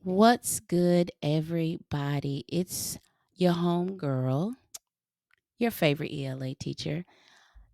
What's good, everybody? It's your home girl, your favorite ELA teacher,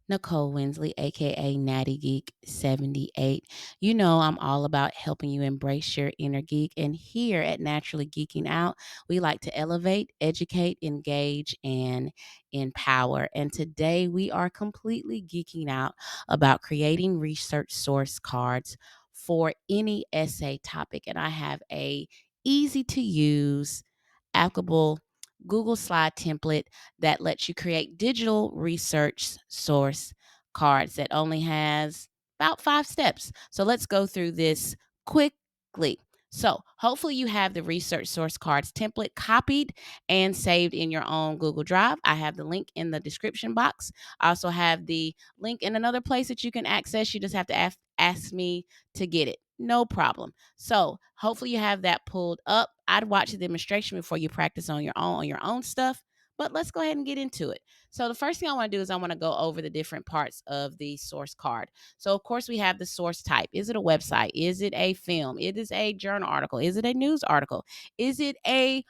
Nicole Winsley, aka Natty Geek 78. You know, I'm all about helping you embrace your inner geek. And here at Naturally Geeking Out, we like to elevate, educate, engage, and empower. And today we are completely geeking out about creating research source cards for any essay topic. And I have a easy to use, applicable Google Slide template that lets you create digital research source cards that only has about 5 steps. So let's go through this quickly. So hopefully you have the research source cards template copied and saved in your own Google Drive. I have the link in the description box. I also have the link in another place that you can access. You just have to ask me to get it. No problem. So hopefully you have that pulled up. I'd watch the demonstration before you practice on your own stuff. But let's go ahead and get into it. So the first thing I want to do is I want to go over the different parts of the source card. So of course we have the source type. Is it a website? Is it a film? It is a journal article? Is it a news article? Is it a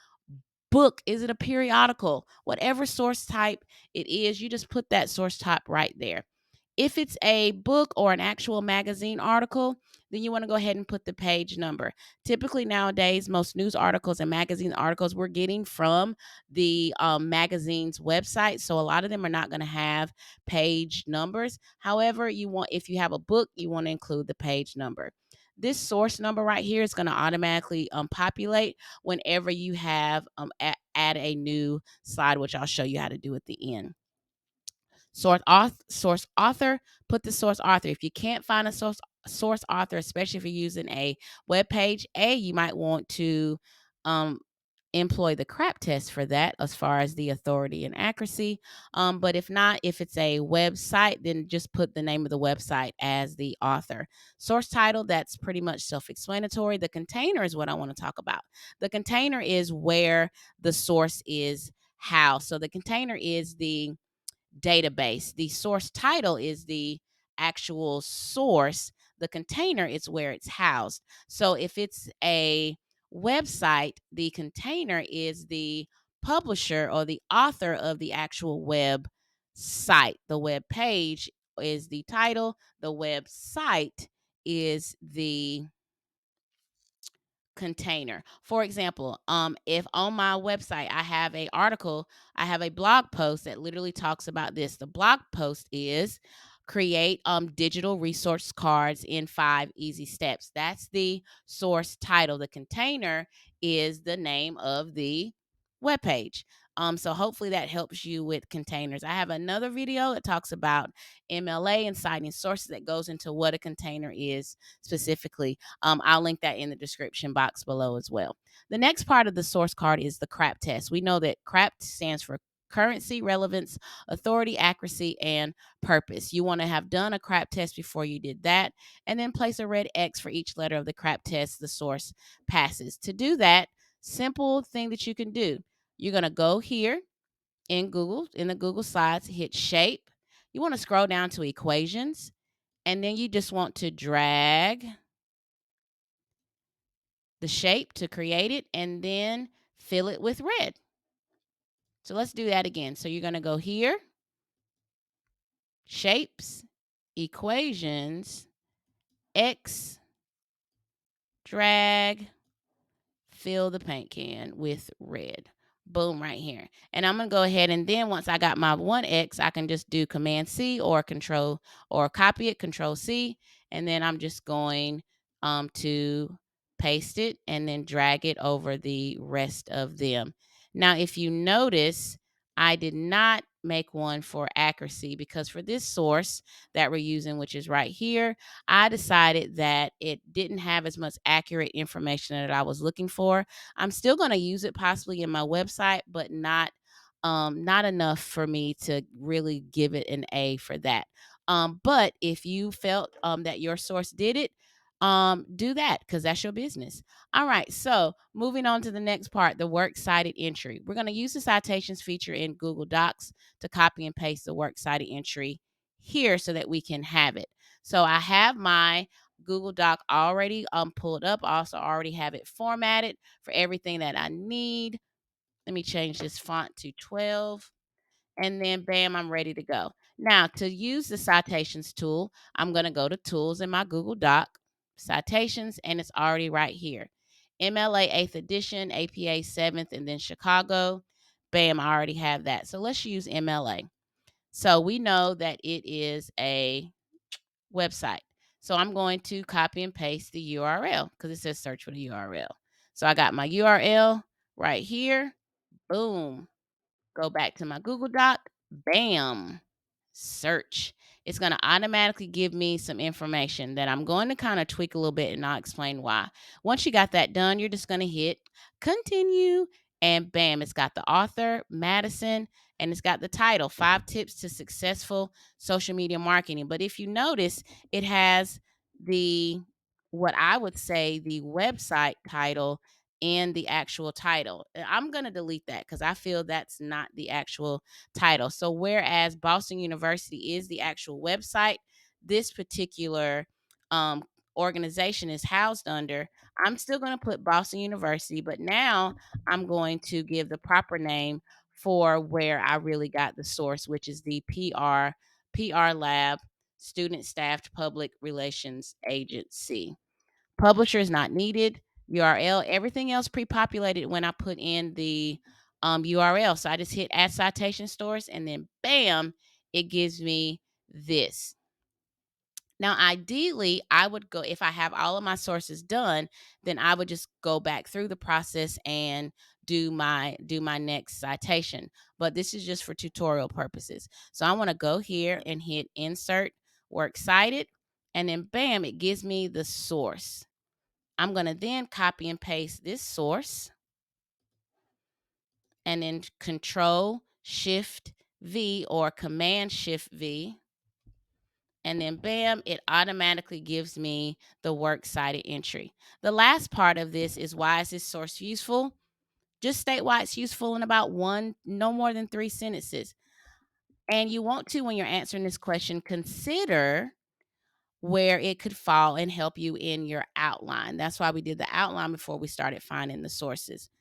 book? Is it a periodical? Whatever source type it is, you just put that source type right there. If it's a book or an actual magazine article, then you want to go ahead and put the page number. Typically nowadays, most news articles and magazine articles we're getting from the magazine's website. So a lot of them are not going to have page numbers. However, if you have a book, you want to include the page number. This source number right here is going to automatically populate whenever you have add a new slide, which I'll show you how to do at the end. Source author, put the source author. If you can't find a source author, especially if you're using a web page, you might want to um, employ the CRAP test for that as far as the authority and accuracy. But if not, if it's a website, then just put the name of the website as the author. Source title, that's pretty much self-explanatory. The container is what I want to talk about. The container is where the source is housed. So the container is the database. The source title is the actual source. The container is where it's housed. So if it's a website, the container is the publisher or the author of the actual web site. The web page is the title. The website is the container. For example, if on my website I have a article, I have a blog post that literally talks about this. The blog post is create digital resource cards in 5 easy steps. That's the source title. The container is the name of the web page. So hopefully that helps you with containers. I have another video that talks about MLA and citing sources that goes into what a container is specifically. I'll link that in the description box below as well. The next part of the source card is the CRAP test. We know that CRAP stands for currency, relevance, authority, accuracy, and purpose. You want to have done a CRAP test before you did that, and then place a red X for each letter of the CRAP test the source passes. To do that, simple thing that you can do, you're going to go here in the Google Slides, hit shape. You want to scroll down to equations, and then you just want to drag the shape to create it and then fill it with red. So let's do that again. So you're going to go here, shapes, equations, X, drag, fill the paint can with red. Boom, right here. And I'm going to go ahead and then once I got my 1X, I can just do Command C or Control or copy it, Control C. And then I'm just going to paste it and then drag it over the rest of them. Now, if you notice, I did not make one for accuracy because for this source that we're using, which is right here, I decided that it didn't have as much accurate information that I was looking for. I'm still going to use it possibly in my website, but not enough for me to really give it an A for that. But if you felt that your source did it, do that because that's your business. All right, so moving on to the next part, the works cited entry. We're going to use the citations feature in Google Docs to copy and paste the works cited entry here so that we can have it. So I have my Google Doc already pulled up. I also already have it formatted for everything that I need. Let me change this font to 12. And then bam, I'm ready to go. Now, to use the citations tool, I'm going to go to tools in my Google Doc, citations, and it's already right here. MLA 8th edition, APA 7th, and then Chicago. Bam, I already have that. So let's use MLA. So we know that it is a website. So I'm going to copy and paste the URL because it says search for the URL. So I got my URL right here. Boom. Go back to my Google Doc. Bam. Search. It's going to automatically give me some information that I'm going to kind of tweak a little bit, and I'll explain why. Once you got that done, you're just going to hit continue, and bam, it's got the author, Madison, and it's got the title, 5 Tips to Successful Social Media Marketing. But if you notice, it has what I would say the website title in the actual title. I'm going to delete that because I feel that's not the actual title. So whereas Boston University is the actual website, this particular um, organization is housed under, I'm still going to put Boston University, but now I'm going to give the proper name for where I really got the source, which is the PR Lab Student Staffed Public Relations Agency. Publisher is not needed. URL, everything else pre-populated when I put in the URL. So I just hit add citation source and then bam, it gives me this. Now, ideally, I would go, if I have all of my sources done, then I would just go back through the process and do my next citation. But this is just for tutorial purposes. So I want to go here and hit insert works cited, and then bam, it gives me the source. I'm going to then copy and paste this source and then Control Shift V or Command Shift V. And then bam, it automatically gives me the works cited entry. The last part of this is, why is this source useful? Just state why it's useful in about no more than 3 sentences. And you want to, when you're answering this question, consider where it could fall and help you in your outline. That's why we did the outline before we started finding the sources.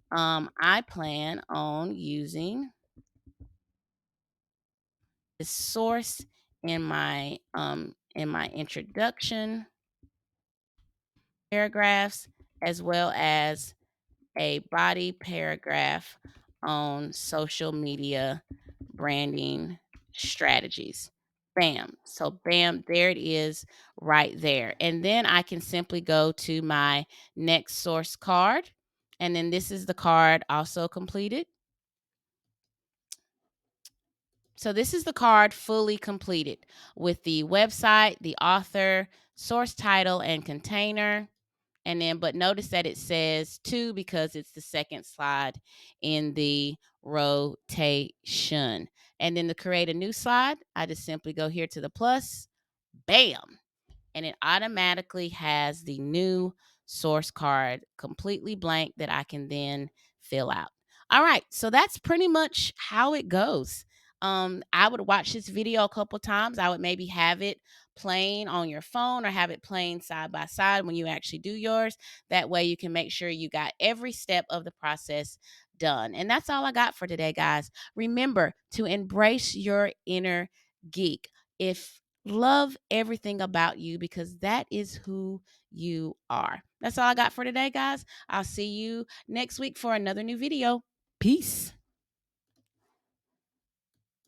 I plan on using the source in my introduction paragraphs, as well as a body paragraph on social media branding strategies. Bam. So bam, there it is right there. And then I can simply go to my next source card. And then this is the card also completed. So this is the card fully completed with the website, the author, source title, and container. And then, but notice that it says 2 because it's the second slide in the rotation. And then to create a new slide, I just simply go here to the plus, bam, and it automatically has the new source card completely blank that I can then fill out. All right, so that's pretty much how it goes. I would watch this video a couple times. I would maybe have it playing on your phone or have it playing side by side when you actually do yours. That way you can make sure you got every step of the process done. And that's all I got for today, guys. Remember to embrace your inner geek. If love everything about you, because that is who you are. That's all I got for today, guys. I'll see you next week for another new video. Peace.